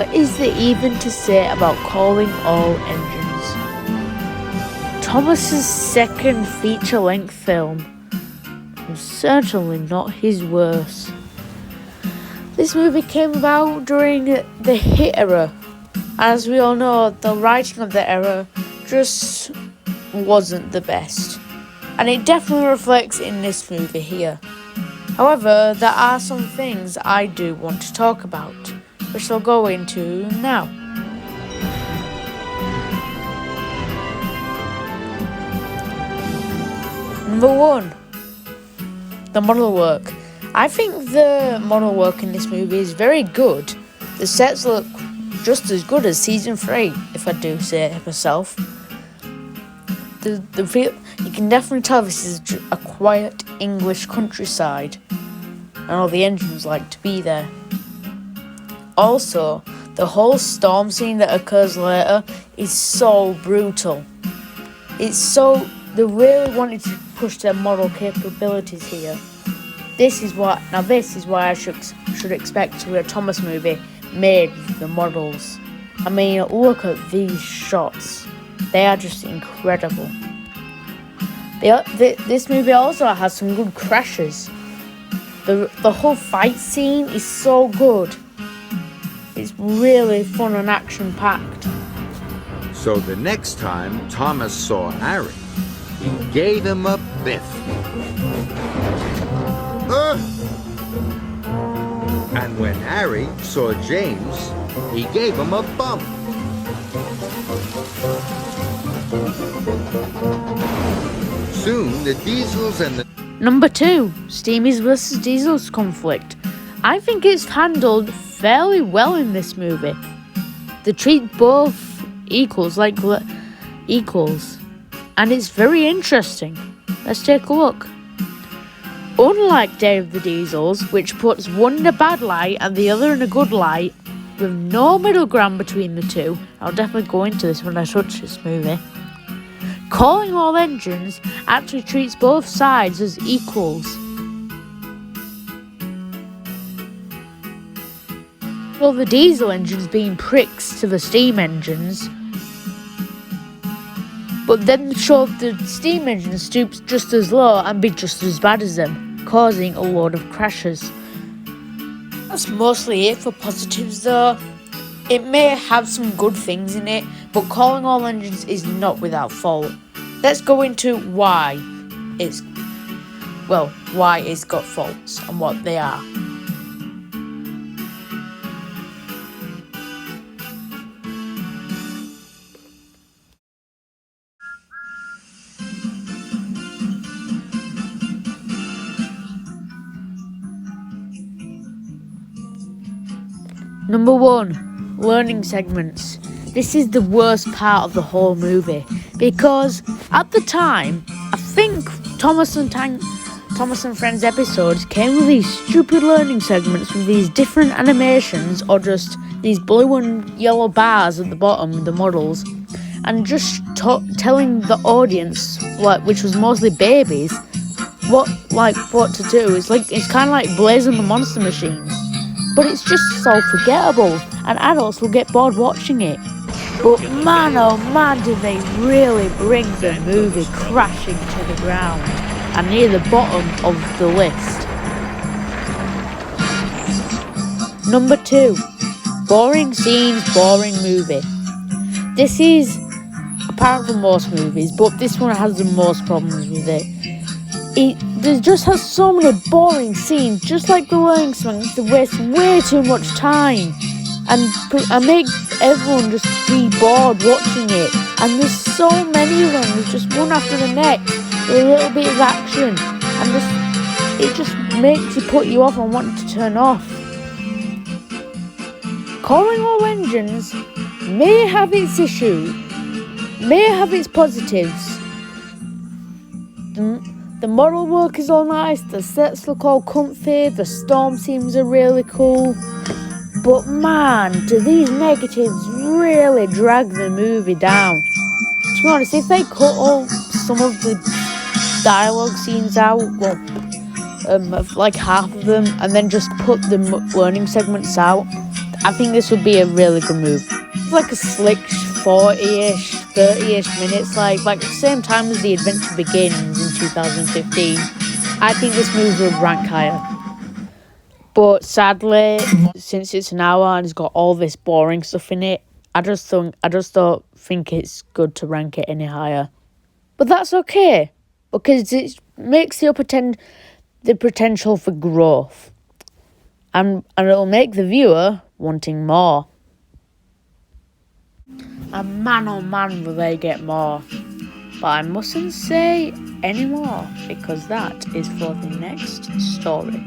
What is there even to say about Calling All Engines? Thomas's second feature-length film, and certainly not his worst. This movie came about during the hit era. As we all know, the writing of the era just wasn't the best, and it definitely reflects in this movie here. However, there are some things I do want to talk about, which I'll go into now. Number 1, the model work. I think the model work in this movie is very good. The sets look just as good as season 3, if I do say it myself. You can definitely tell this is a quiet English countryside, and all the engines like to be there. Also, the whole storm scene that occurs later is so brutal. They really wanted to push their model capabilities here. This is why I should expect to be a Thomas movie made with the models. I mean, look at these shots. They are just incredible. This movie also has some good crashes. The whole fight scene is so good. It's really fun and action-packed. So the next time Thomas saw Harry, he gave him a biff. And when Harry saw James, he gave him a bump. Soon the Diesels and the... Number 2, Steamies vs Diesels conflict. I think it's handled fairly well in this movie. They treat both equals like equals, and it's very interesting. Let's take a look. Unlike Day of the Diesels, which puts one in a bad light and the other in a good light, with no middle ground between the two, I'll definitely go into this when I touch this movie. Calling All Engines actually treats both sides as equals. Well, the diesel engines being pricks to the steam engines, but then show the steam engine stoops just as low and be just as bad as them, causing a load of crashes. That's mostly it for positives though. It may have some good things in it, but Calling All Engines is not without fault. Let's go into why it's got faults and what they are. Number 1, learning segments. This is the worst part of the whole movie, because at the time, I think Thomas and Friends episodes came with these stupid learning segments with these different animations, or just these blue and yellow bars at the bottom of the models, and just telling the audience, which was mostly babies, what to do. It's kind of like Blazing the Monster Machines. But it's just so forgettable, and adults will get bored watching it. But man, oh man, did they really bring the movie crashing to the ground, and near the bottom of the list. Number 2, boring scenes, boring movie. This is apparent for most movies, but this one has the most problems with it. It just has so many boring scenes, just like the learning songs. They waste way too much time and make everyone just be bored watching it. And there's so many of them. There's just one after the next with a little bit of action, and it just makes you put you off and want to turn off. Calling All Engines may have its issues, may have its positives. The model work is all nice, the sets look all comfy, the storm scenes are really cool. But man, do these negatives really drag the movie down. To be honest, if they cut some of the dialogue scenes out, like half of them, and then just put the learning segments out, I think this would be a really good move. It's like a slick 40-ish, 30-ish minutes, like the same time as the adventure begins in 2015. I think this move would rank higher. But sadly, since it's an hour and it's got all this boring stuff in it, I just don't think it's good to rank it any higher. But that's okay, because it makes the potential for growth. And it'll make the viewer wanting more. And man oh man will they get more. But I mustn't say any more, because that is for the next story.